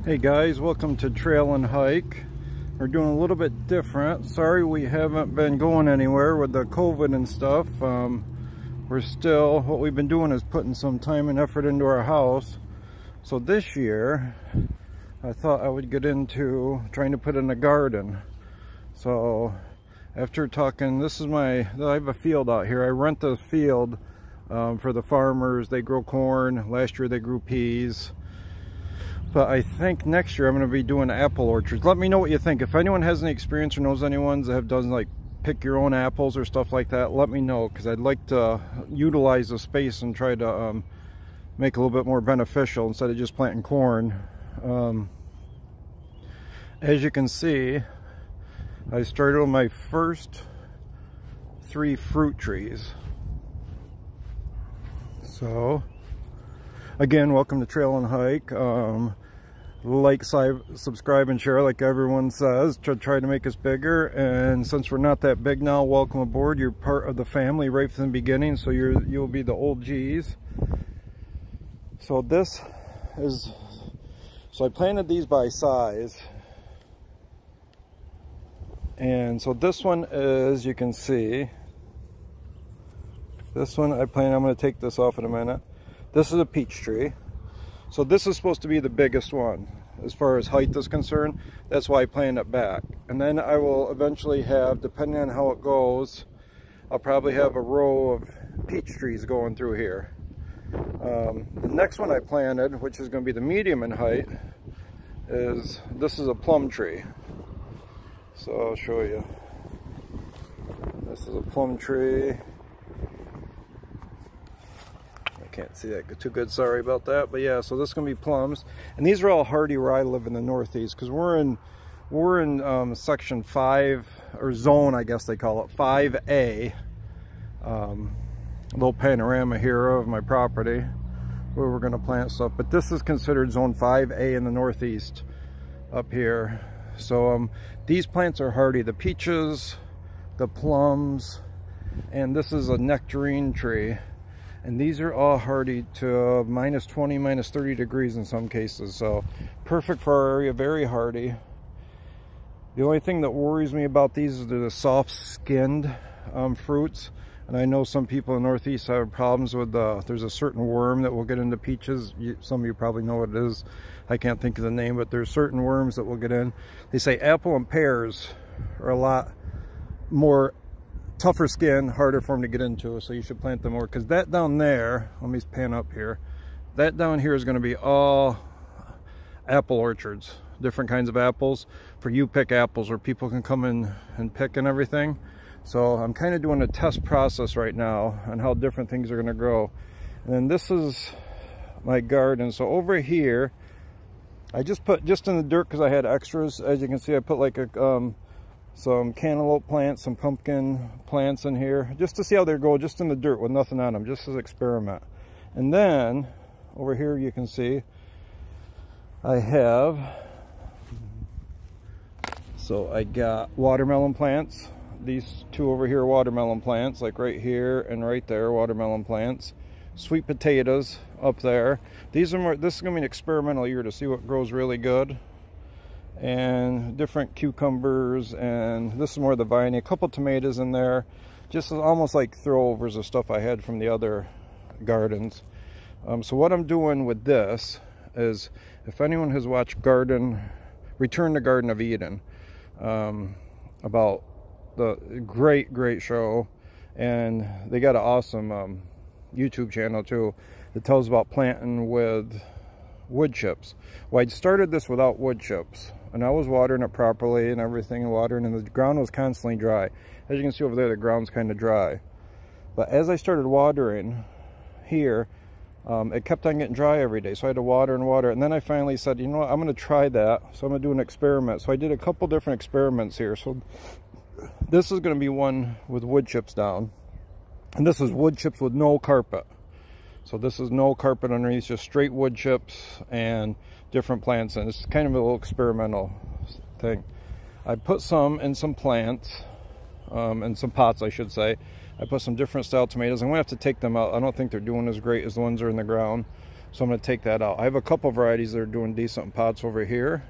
Hey guys, welcome to Trail and Hike. We're doing a little bit different. Sorry we haven't been going anywhere with the COVID and stuff. We're still, what we've been doing is putting some time and effort into our house. So this year, I thought I would get into trying to put in a garden. So after talking, I have a field out here. I rent the field for the farmers. They grow corn. Last year they grew peas. But I think next year I'm going to be doing apple orchards. Let me know what you think. If anyone has any experience or knows anyone that have done like pick your own apples or stuff like that, let me know, because I'd like to utilize the space and try to make it a little bit more beneficial instead of just planting corn. As you can see, I started with my first 3 fruit trees. So again, welcome to Trail and Hike. Like, subscribe, and share like everyone says to try to make us bigger. And since we're not that big now, welcome aboard. You're part of the family right from the beginning, so you'll be the old G's. So I planted these by size. And so this one is, you can see, this one I'm going to take this off in a minute. This is a peach tree. So this is supposed to be the biggest one as far as height is concerned. That's why I planted it back. And then I will eventually have, depending on how it goes, I'll probably have a row of peach trees going through here. The next one I planted, which is going to be the medium in height, this is a plum tree. So I'll show you. This is a plum tree. Can't see that too good, sorry about that. But yeah, so this is gonna be plums, and these are all hardy where I live in the Northeast, because we're in section 5, or zone I guess they call it, 5A. A little panorama here of my property where we're gonna plant stuff, but this is considered zone 5A in the Northeast up here. So these plants are hardy, the peaches, the plums, and this is a nectarine tree. And these are all hardy to minus 20, minus 30 degrees in some cases. So perfect for our area, very hardy. The only thing that worries me about these is the soft-skinned fruits. And I know some people in the Northeast have problems with there's a certain worm that will get into peaches. Some of you probably know what it is. I can't think of the name, but there's certain worms that will get in. They say apple and pears are a lot more tougher skin, harder for them to get into, so you should plant them more. Because that down there, let me pan up here, that down here is going to be all apple orchards, different kinds of apples for you pick apples, where people can come in and pick and everything. So I'm kind of doing a test process right now on how different things are going to grow. And then this is my garden. So over here I just put in the dirt because I had extras. As you can see, I put like some cantaloupe plants, some pumpkin plants in here, just to see how they go, just in the dirt with nothing on them, just as an experiment. And then over here you can see I got watermelon plants. These 2 over here are watermelon plants, like right here and right there, watermelon plants. Sweet potatoes up there. This is going to be an experimental year to see what grows really good. And different cucumbers, and this is more of the viney, a couple tomatoes in there, just almost like throwovers of stuff I had from the other gardens. So what I'm doing with this is, if anyone has watched Return to Garden of Eden, about the great show, and they got an awesome YouTube channel too that tells about planting with wood chips. Well, I started this without wood chips, and I was watering it properly and everything, and the ground was constantly dry. As you can see over there, the ground's kind of dry. But as I started watering here, it kept on getting dry every day, so I had to water and water. And then I finally said, you know what, I'm going to try that. So I'm going to do an experiment. So I did a couple different experiments here. So this is going to be one with wood chips down, and this is wood chips with no carpet. So this is no carpet underneath, just straight wood chips and different plants, and it's kind of a little experimental thing. I put some in some plants, in some pots I should say. I put some different style tomatoes. I'm going to have to take them out. I don't think they're doing as great as the ones that are in the ground. So I'm going to take that out. I have a couple varieties that are doing decent in pots over here.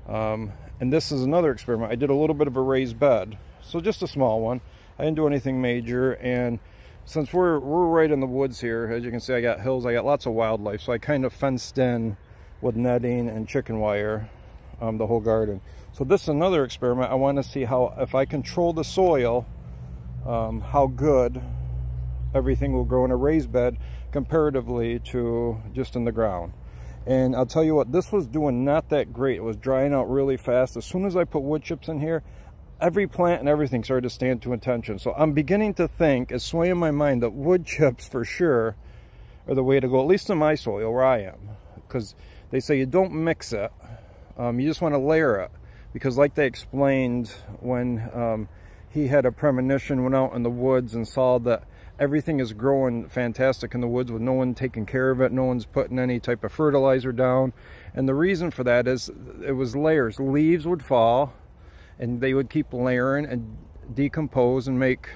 And this is another experiment. I did a little bit of a raised bed, so just a small one. I didn't do anything major, and since we're right in the woods here, as you can see, I got hills, I got lots of wildlife, so I kind of fenced in with netting and chicken wire the whole garden. So this is another experiment. I want to see how, if I control the soil, how good everything will grow in a raised bed comparatively to just in the ground. And I'll tell you what, this was doing not that great. It was drying out really fast. As soon as I put wood chips in here, every plant and everything started to stand to attention. So I'm beginning to think, it's swaying my mind, that wood chips for sure are the way to go, at least in my soil where I am. Because they say you don't mix it, you just want to layer it. Because like they explained when he had a premonition, went out in the woods and saw that everything is growing fantastic in the woods with no one taking care of it, no one's putting any type of fertilizer down. And the reason for that is it was layers. Leaves would fall and they would keep layering and decompose and make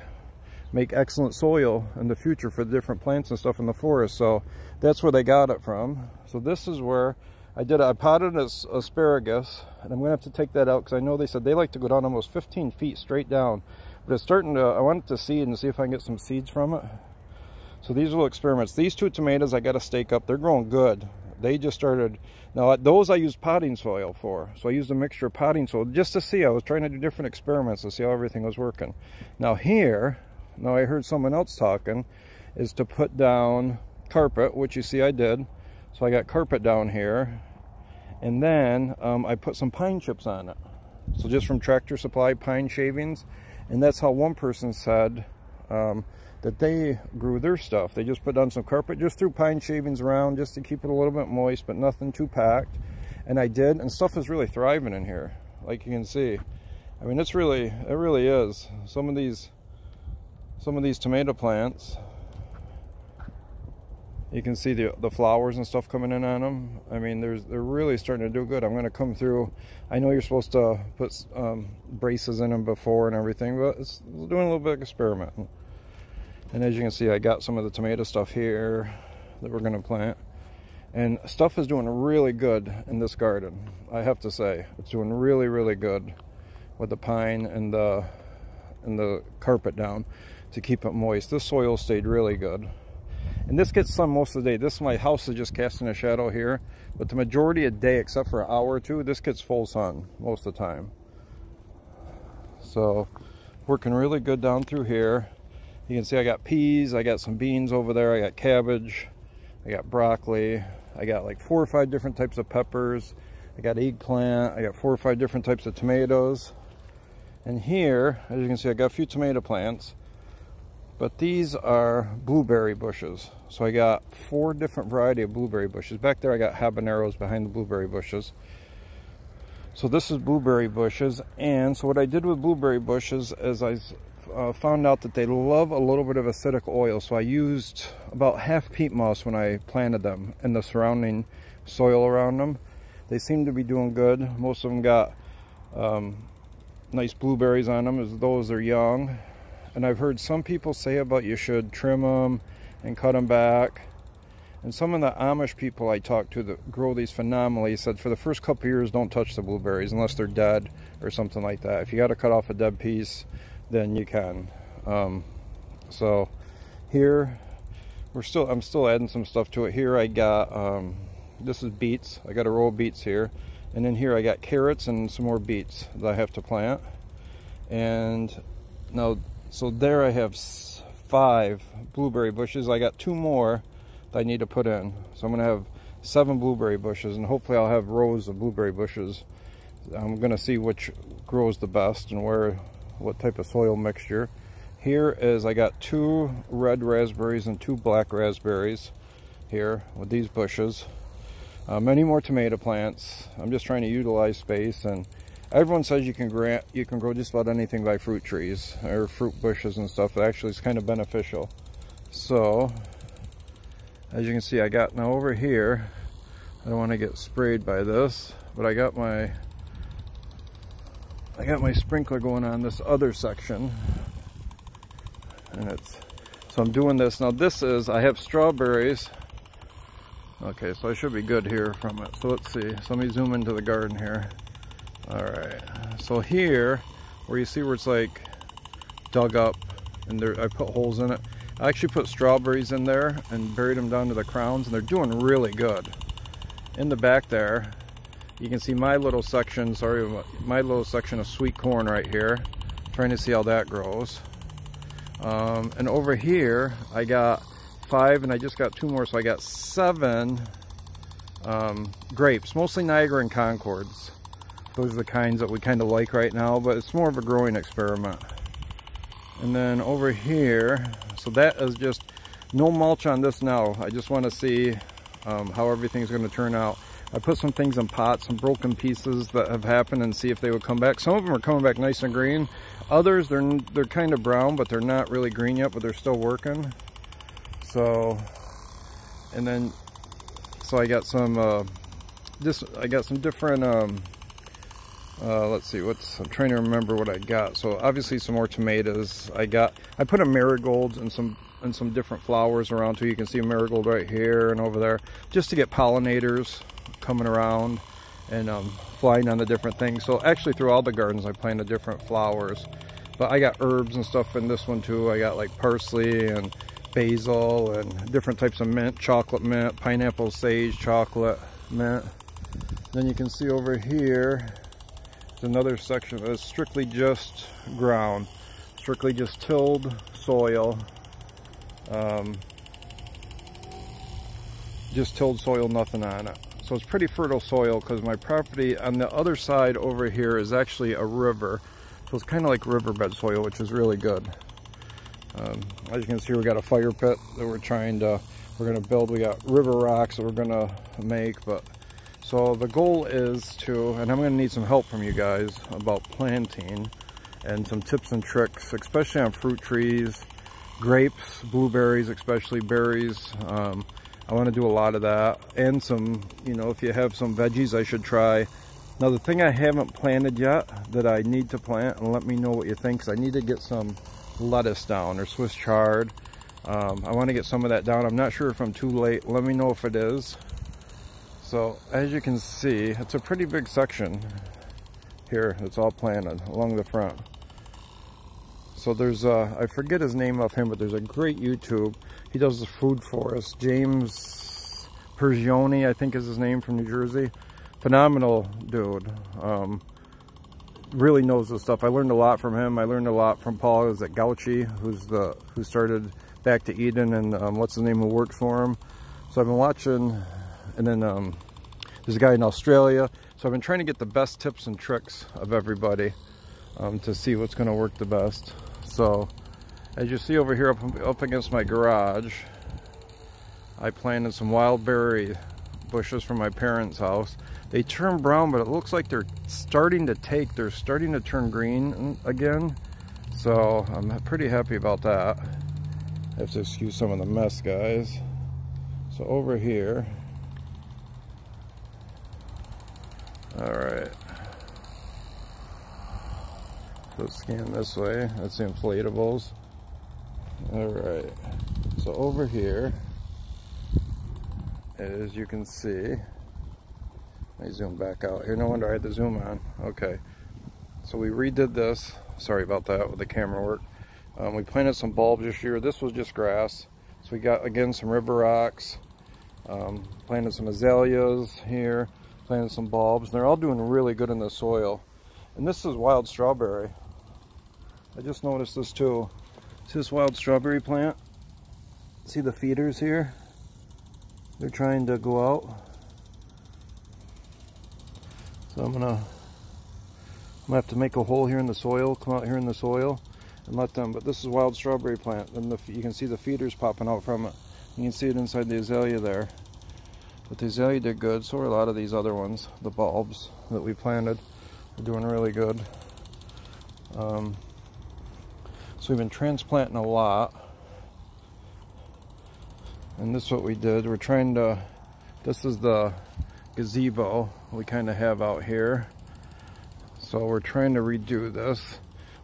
excellent soil in the future for the different plants and stuff in the forest. So that's where they got it from. So this is where I potted asparagus, and I'm gonna have to take that out because I know they said they like to go down almost 15 feet straight down. But it's starting to, I want it to seed and see if I can get some seeds from it. So these little experiments. These two tomatoes I got to stake up. They're growing good. They just started. Now those I used potting soil for. So I used a mixture of potting soil just to see. I was trying to do different experiments to see how everything was working. Now here, now I heard someone else talking, is to put down carpet, which you see I did. So I got carpet down here. And then I put some pine chips on it. So just from Tractor Supply, pine shavings. And that's how one person said that they grew their stuff. They just put down some carpet, just threw pine shavings around just to keep it a little bit moist, but nothing too packed. And I did, and stuff is really thriving in here, like you can see. I mean, it really is. Some of these tomato plants, you can see the flowers and stuff coming in on them. I mean, they're really starting to do good. I'm going to come through. I know you're supposed to put braces in them before and everything, but it's doing a little bit of experiment. And as you can see, I got some of the tomato stuff here that we're going to plant. And stuff is doing really good in this garden, I have to say. It's doing really, really good with the pine and the carpet down to keep it moist. This soil stayed really good. And this gets sun most of the day. My house is just casting a shadow here, but the majority of the day, except for an hour or two, this gets full sun most of the time. So working really good down through here. You can see I got peas, I got some beans over there, I got cabbage, I got broccoli, I got like 4 or 5 different types of peppers, I got eggplant, I got 4 or 5 different types of tomatoes. And here, as you can see, I got a few tomato plants. But these are blueberry bushes. So I got 4 different variety of blueberry bushes. Back there I got habaneros behind the blueberry bushes. So this is blueberry bushes. And so what I did with blueberry bushes is I found out that they love a little bit of acidic oil. So I used about half peat moss when I planted them in the surrounding soil around them. They seem to be doing good. Most of them got nice blueberries on them as those are young. And I've heard some people say about you should trim them and cut them back. And some of the Amish people I talked to that grow these phenomenally said for the first couple of years don't touch the blueberries unless they're dead or something like that. If you got to cut off a dead piece, then you can. So here I'm still adding some stuff to it. Here I got this is beets. I got a row of beets here, and then here I got carrots and some more beets that I have to plant. And now, so there I have 5 blueberry bushes. I got 2 more that I need to put in. So I'm going to have 7 blueberry bushes, and hopefully I'll have rows of blueberry bushes. I'm going to see which grows the best and what type of soil mixture. Here is, I got 2 red raspberries and 2 black raspberries here with these bushes. Many more tomato plants. I'm just trying to utilize space, and everyone says you can grow just about anything by fruit trees or fruit bushes and stuff. It actually is kind of beneficial. So as you can see, I got now over here, I don't want to get sprayed by this, but I got my sprinkler going on this other section, and so I'm doing this now. This is, I have strawberries Okay, so I should be good here from it. So let's see. So let me zoom into the garden here. All right. So here, where you see where it's like dug up, and there I put holes in it. I actually put strawberries in there and buried them down to the crowns, and they're doing really good. In the back there, you can see my little section. Sorry, my little section of sweet corn right here. Trying to see how that grows. And over here, I got 5, and I just got 2 more, so I got 7 grapes, mostly Niagara and Concords. Those are the kinds that we kind of like right now, but it's more of a growing experiment. And then over here, so that is just no mulch on this now. I just want to see how everything's going to turn out. I put some things in pots, some broken pieces that have happened, and see if they would come back. Some of them are coming back nice and green. Others, they're kind of brown, but they're not really green yet, but they're still working. So, and then, so I got some, I got some different, let's see, I'm trying to remember what I got. So obviously some more tomatoes. I put a marigolds and some different flowers around too. You can see a marigold right here and over there, just to get pollinators coming around and flying on the different things. So actually through all the gardens I planted different flowers, but I got herbs and stuff in this one too. I got like parsley and basil and different types of mint, chocolate mint, pineapple, sage, chocolate mint. Then you can see over here there's another section that's strictly just ground, strictly just tilled soil, just tilled soil, nothing on it. So it's pretty fertile soil, because my property on the other side over here is actually a river, so it's kind of like riverbed soil, which is really good. As you can see, we got a fire pit that we're gonna build. We got river rocks that we're gonna make. But so the goal is to, and I'm gonna need some help from you guys about planting and some tips and tricks, especially on fruit trees, grapes, blueberries, especially berries. I want to do a lot of that, and some, you know, if you have some veggies I should try. Now the thing I haven't planted yet that I need to plant, and let me know what you think, because I need to get some lettuce down, or Swiss chard. I want to get some of that down. I'm not sure if I'm too late. Let me know if it is. So as you can see, it's a pretty big section here that's all planted along the front. So there's I forget his name of him, but there's a great YouTube. He does the food for us. James Pergioni, I think is his name, from New Jersey. Phenomenal dude. Really knows this stuff. I learned a lot from him. I learned a lot from Paul. Is it Gauchi, who started Back to Eden, and what's the name who worked for him. So I've been watching, and then there's a guy in Australia. So I've been trying to get the best tips and tricks of everybody to see what's going to work the best. So as you see over here up against my garage, I planted some wild berry bushes from my parents' house. They turn brown, but it looks like they're starting to turn green again. So I'm pretty happy about that. I have to excuse some of the mess, guys. So over here, all right. So scan this way. That's the inflatables. All right. So over here, as you can see, let me zoom back out here. No wonder I had to zoom on. Okay. So we redid this. Sorry about that with the camera work. We planted some bulbs this year. This was just grass. So we got, again, some river rocks. Planted some azaleas here. Planted some bulbs. They're all doing really good in the soil. And this is wild strawberry. I just noticed this too. See this wild strawberry plant? See the feeders here? They're trying to go out. So I'm gonna have to make a hole here in the soil, come out here in the soil, and let them. But this is wild strawberry plant, and you can see the feeders popping out from it. You can see it inside the azalea there. But the azalea did good. So are a lot of these other ones. The bulbs that we planted are doing really good. So we've been transplanting a lot. And this is what we did. We're trying to, this is the gazebo we kind of have out here. So we're trying to redo this.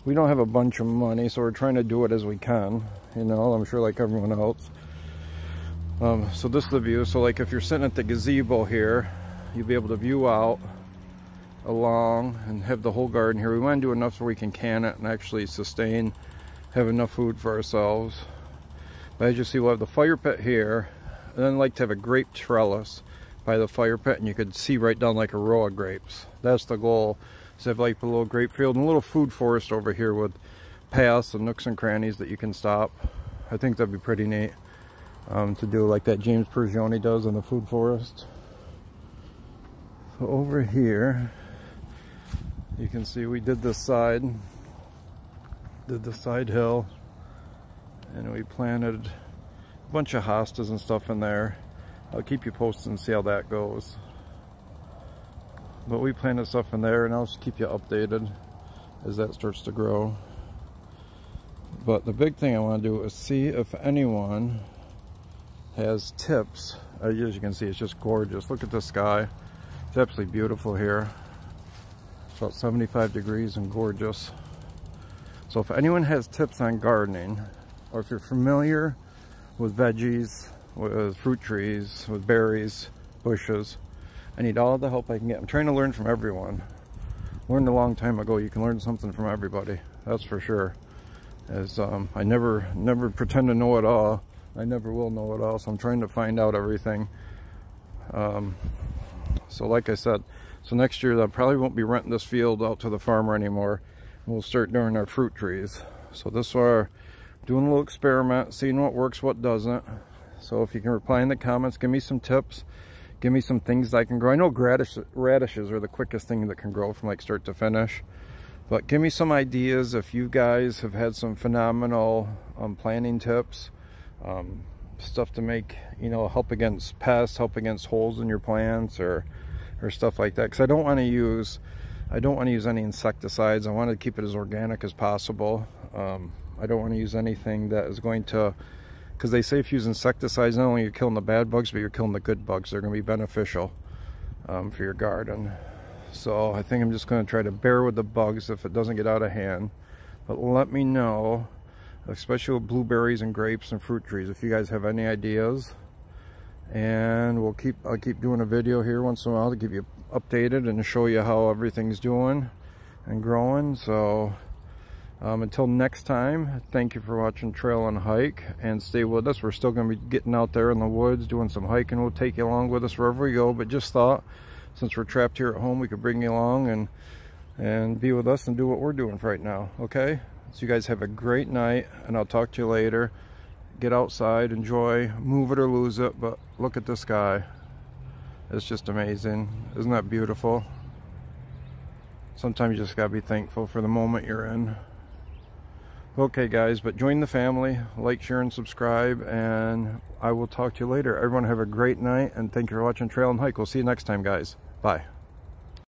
We don't have a bunch of money, so we're trying to do it as we can. You know, I'm sure like everyone else. So this is the view. So like if you're sitting at the gazebo here, you'll be able to view out along and have the whole garden here. We want to do enough so we can can it and actually sustain, have enough food for ourselves. But as you see, we'll have the fire pit here, and then I'd like to have a grape trellis by the fire pit, and you could see right down like a row of grapes. That's the goal, is to have like a little grape field and a little food forest over here with paths and nooks and crannies that you can stop. I think that'd be pretty neat to do like that James Pergioni does in the food forest. So over here, you can see we did this side, hill, and we planted a bunch of hostas and stuff in there. I'll keep you posted and see how that goes. But we planted stuff in there, and I'll just keep you updated as that starts to grow. But the big thing I want to do is see if anyone has tips. As you can see, it's just gorgeous. Look at the sky. It's absolutely beautiful here. It's about 75 degrees and gorgeous. So if anyone has tips on gardening, or if you're familiar with veggies, with fruit trees, with berries, bushes, I need all the help I can get. I'm trying to learn from everyone. Learned a long time ago, you can learn something from everybody. That's for sure. As I never pretend to know it all. I never will know it all, so I'm trying to find out everything. So like I said, so next year I probably won't be renting this field out to the farmer anymore. We'll start doing our fruit trees. So this is our doing a little experiment, seeing what works, what doesn't. So if you can reply in the comments, give me some tips, give me some things I can grow. I know radishes are the quickest thing that can grow from like start to finish, but give me some ideas if you guys have had some phenomenal planting tips, stuff to make, you know, help against pests, help against holes in your plants, or stuff like that. Because I don't want to use any insecticides. I want to keep it as organic as possible. I don't want to use anything that is going to, because they say if you use insecticides, not only you're killing the bad bugs, but you're killing the good bugs. They're going to be beneficial for your garden. So I think I'm just going to try to bear with the bugs if it doesn't get out of hand. But let me know, especially with blueberries and grapes and fruit trees, if you guys have any ideas. And I'll keep doing a video here once in a while to keep you updated and show you how everything's doing and growing. So until next time, thank you for watching Trail and Hike, and stay with us. We're still going to be getting out there in the woods doing some hiking. We'll take you along with us wherever we go, but just thought since we're trapped here at home, we could bring you along and be with us and do what we're doing right now. Okay, so you guys have a great night, and I'll talk to you later. Get outside, enjoy, move it or lose it, but look at the sky. It's just amazing. Isn't that beautiful? Sometimes you just gotta be thankful for the moment you're in. Okay guys, but join the family, like, share, and subscribe, and I will talk to you later. Everyone have a great night, and thank you for watching Trail and Hike. We'll see you next time, guys. Bye.